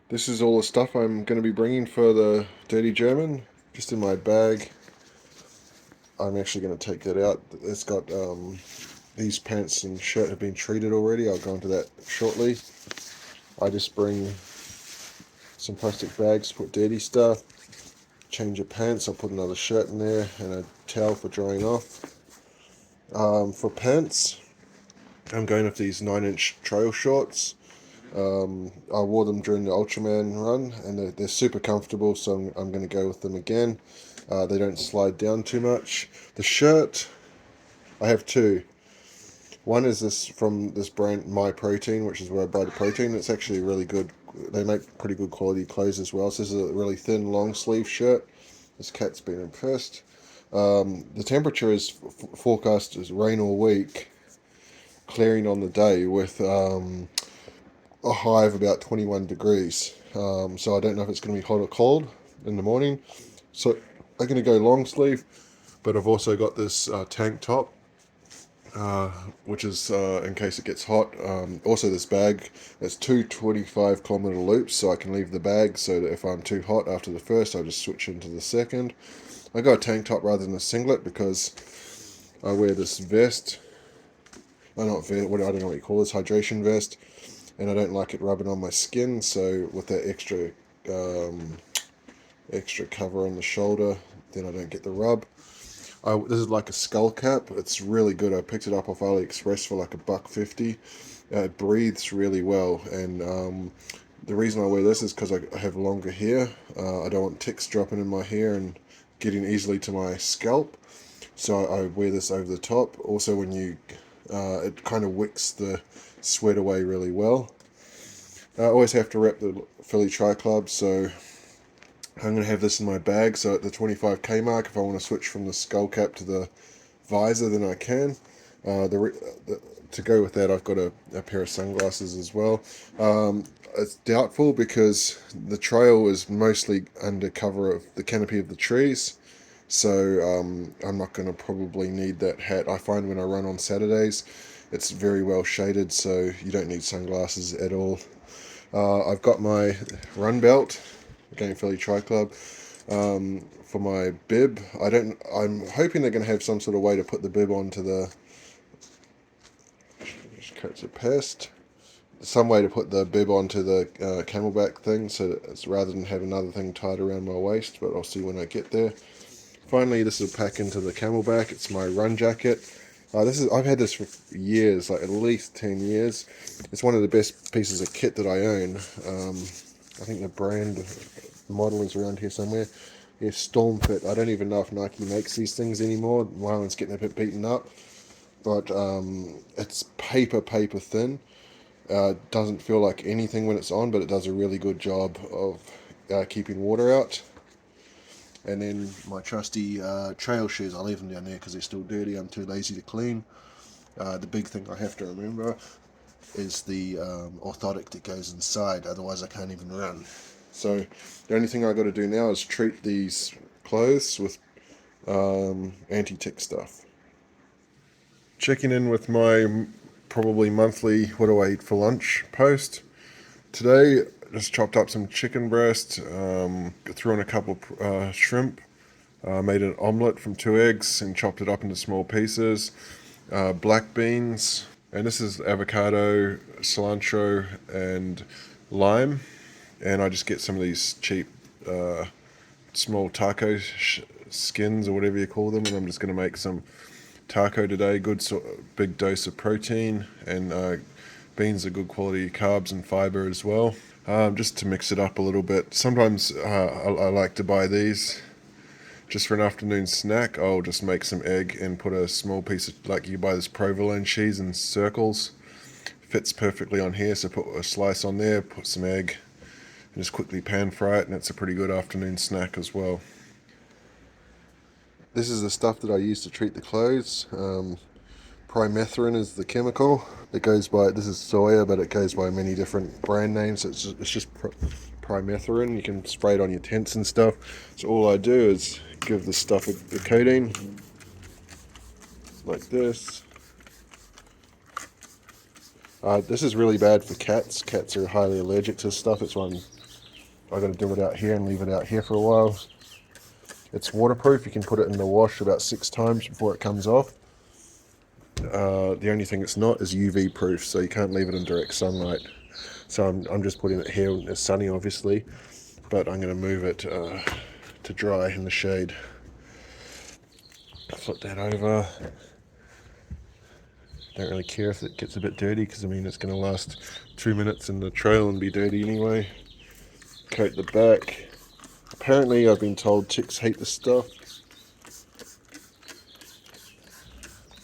This is all the stuff I'm going to be bringing for the Dirty German, just in my bag. I'm actually going to take that out. It's got these pants and shirt have been treated already. I'll go into that shortly. I just bring some plastic bags to put dirty stuff, change of pants. I'll put another shirt in there and a towel for drying off. For pants, I'm going with these 9-inch trail shorts. I wore them during the Ultraman run, and they're super comfortable, so I'm going to go with them again. They don't slide down too much. The shirt, I have two. One is this from this brand, My Protein, which is where I buy the protein. It's actually really good. They make pretty good quality clothes as well. So this is a really thin, long sleeve shirt. This cat's been impressed. The temperature is forecast as rain all week, clearing on the day with a high of about 21 degrees. So I don't know if it's going to be hot or cold in the morning. So I'm going to go long sleeve, but I've also got this tank top, which is in case it gets hot. Also this bag, it's two 25-kilometer loops, so I can leave the bag so that if I'm too hot after the first, I just switch into the second. I got a tank top rather than a singlet because I wear this vest. Not vest, I don't know what you call this, hydration vest, and I don't like it rubbing on my skin. So with that extra cover on the shoulder, then I don't get the rub. This is like a skull cap. It's really good. I picked it up off AliExpress for like $1.50. It breathes really well, and the reason I wear this is because I have longer hair. I don't want ticks dropping in my hair and getting easily to my scalp, so I wear this over the top. Also, when it kind of wicks the sweat away really well. I always have to wrap the Philly Tri Club, so I'm going to have this in my bag. So at the 25k mark, if I want to switch from the skull cap to the visor, then I can. To go with that, I've got a pair of sunglasses as well. It's doubtful because the trail is mostly under cover of the canopy of the trees. So I'm not going to probably need that hat. I find when I run on Saturdays, it's very well shaded, so you don't need sunglasses at all. I've got my run belt, going Philly Tri Club, for my bib. I'm hoping they're going to have some sort of way to put the bib onto the. Just catch a pest. Some way to put the bib onto the camelback thing, so that it's rather than have another thing tied around my waist. But I'll see when I get there. Finally, this will pack into the camelback. It's my run jacket. I've had this for years, like at least 10 years. It's one of the best pieces of kit that I own. I think the brand model is around here somewhere. Yeah, Stormfit. I don't even know if Nike makes these things anymore. My one's getting a bit beaten up, but it's paper thin. Doesn't feel like anything when it's on, but it does a really good job of keeping water out. And then my trusty trail shoes, I leave them down there because they're still dirty. I'm too lazy to clean. The big thing I have to remember is the orthotic that goes inside, otherwise I can't even run. So the only thing I got to do now is treat these clothes with anti-tick stuff. Checking in with my probably monthly what do I eat for lunch post. Today, just chopped up some chicken breast, threw in a couple of shrimp, made an omelette from 2 eggs and chopped it up into small pieces, black beans, and this is avocado, cilantro, and lime. And I just get some of these cheap small taco skins or whatever you call them, and I'm just going to make some taco today. Good big dose of protein, and beans are good quality carbs and fiber as well. Just to mix it up a little bit. Sometimes I like to buy these just for an afternoon snack. I'll just make some egg and put a small piece of, like you buy this provolone cheese in circles. Fits perfectly on here, so put a slice on there, put some egg, and just quickly pan fry it, and it's a pretty good afternoon snack as well. This is the stuff that I use to treat the clothes. Primethrin is the chemical. It goes by, this is soya, but it goes by many different brand names. It's just primethrin. You can spray it on your tents and stuff. So all I do is give this stuff a coating like this. This is really bad for cats. Cats are highly allergic to this stuff. It's why I'm I got to do it out here and leave it out here for a while. It's waterproof. You can put it in the wash about 6 times before it comes off. The only thing it's not is UV proof, so you can't leave it in direct sunlight. So I'm just putting it here when it's sunny, obviously, but I'm going to move it to dry in the shade. Flip that over. Don't really care if it gets a bit dirty, because I mean it's going to last 2 minutes in the trail and be dirty anyway. Coat the back. Apparently I've been told ticks hate this stuff.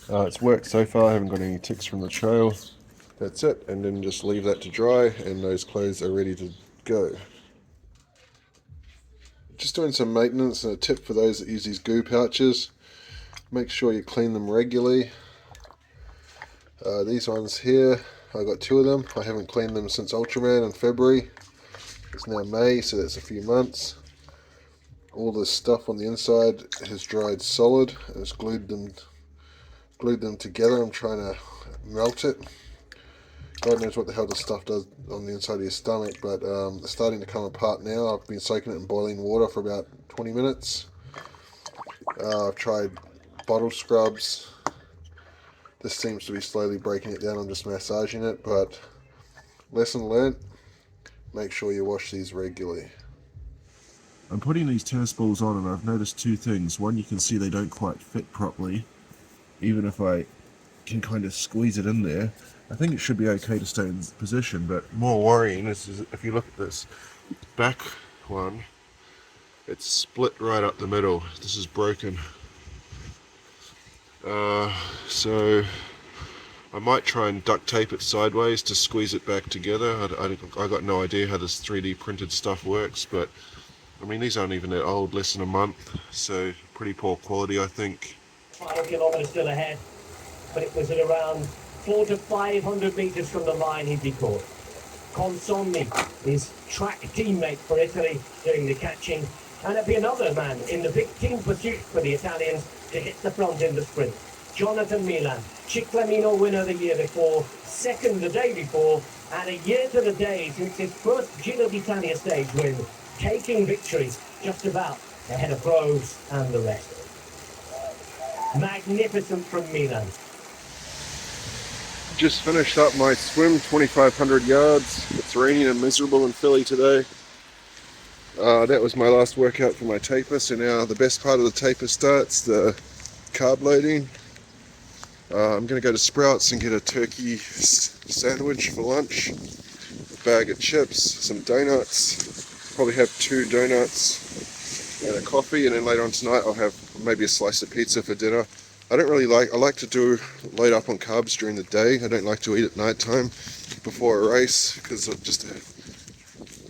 It's worked so far. I haven't got any ticks from the trail. That's it, and then just leave that to dry and those clothes are ready to go. Just doing some maintenance, and a tip for those that use these goo pouches: make sure you clean them regularly. These ones here, I got 2 of them. I haven't cleaned them since Ultraman in February. It's now May, so that's a few months. All this stuff on the inside has dried solid. It's glued them together. I'm trying to melt it. God knows what the hell this stuff does on the inside of your stomach, but it's starting to come apart now. I've been soaking it in boiling water for about 20 minutes. I've tried bottle scrubs. This seems to be slowly breaking it down. I'm just massaging it, but lesson learnt, make sure you wash these regularly. I'm putting these tennis balls on, and I've noticed 2 things. One, you can see they don't quite fit properly, even if I can kind of squeeze it in there. I think it should be okay to stay in position, but more worrying is if you look at this back one, it's split right up the middle. This is broken. So I might try and duct tape it sideways to squeeze it back together. I got no idea how this 3D printed stuff works, but I mean, these aren't even that old, less than a month, so pretty poor quality, I think. 5 kilometers still ahead, but it was at around 400 to 500 meters from the line he'd be caught. Consonni, his track teammate for Italy, doing the catching, and it'd be another man in the big team pursuit for the Italians to hit the front in the sprint. Jonathan Milan, Ciclamino winner the year before, second the day before, and a year to the day since his first Giro d'Italia stage win, taking victories just about ahead of Groves and the rest. Magnificent from Milan. Just finished up my swim, 2,500 yards. It's raining and miserable in Philly today. That was my last workout for my taper, so now the best part of the taper starts, the carb loading. I'm going to go to Sprouts and get a turkey sandwich for lunch, a bag of chips, some donuts, probably have 2 donuts and a coffee, and then later on tonight I'll have maybe a slice of pizza for dinner. I like to load up on carbs during the day. I don't like to eat at night time before a race, because it just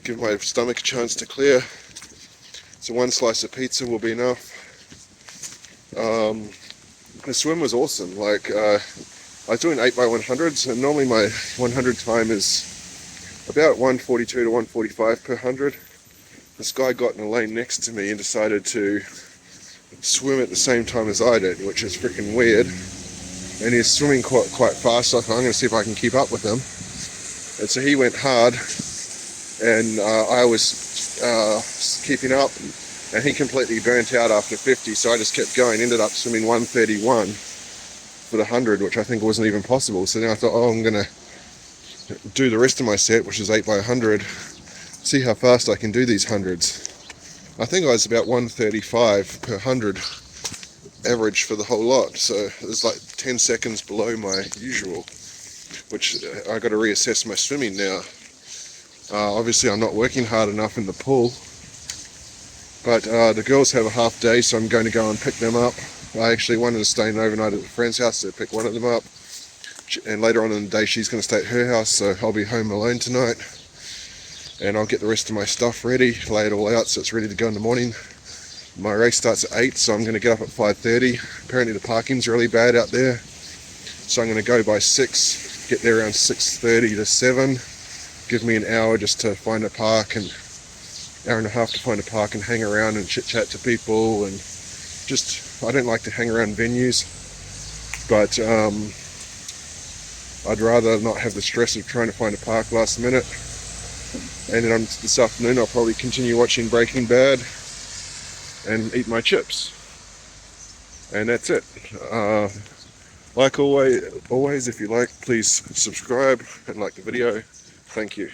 give my stomach a chance to clear. So 1 slice of pizza will be enough. The swim was awesome. Like, I was doing 8x100s, and normally my 100 time is about 142 to 145 per 100. This guy got in a lane next to me and decided to swim at the same time as I did, which is freaking weird. And he's swimming quite fast, so I'm going to see if I can keep up with him. And so he went hard, and I was keeping up, and he completely burnt out after 50, so I just kept going. Ended up swimming 131 for the 100, which I think wasn't even possible. So then I thought, I'm going to do the rest of my set, which is 8x100, see how fast I can do these hundreds. I think I was about 135 per 100 average for the whole lot, so it was like 10 seconds below my usual, which I got to reassess my swimming now. Obviously I'm not working hard enough in the pool, but the girls have a half day, so I'm going to go and pick them up. I actually wanted to stay overnight at a friend's house to pick one of them up, and later on in the day she's going to stay at her house, so I'll be home alone tonight. And I'll get the rest of my stuff ready, lay it all out so it's ready to go in the morning. My race starts at 8, so I'm going to get up at 5:30. Apparently the parking's really bad out there, so I'm going to go by 6, get there around 6:30 to 7. Give me an hour just to find a park, and hour and a half to find a park and hang around and chit chat to people, and just, I don't like to hang around venues, but I'd rather not have the stress of trying to find a park last minute. And then on this afternoon I'll probably continue watching Breaking Bad and eat my chips. And that's it. Like always, if you like, please subscribe and like the video. Thank you.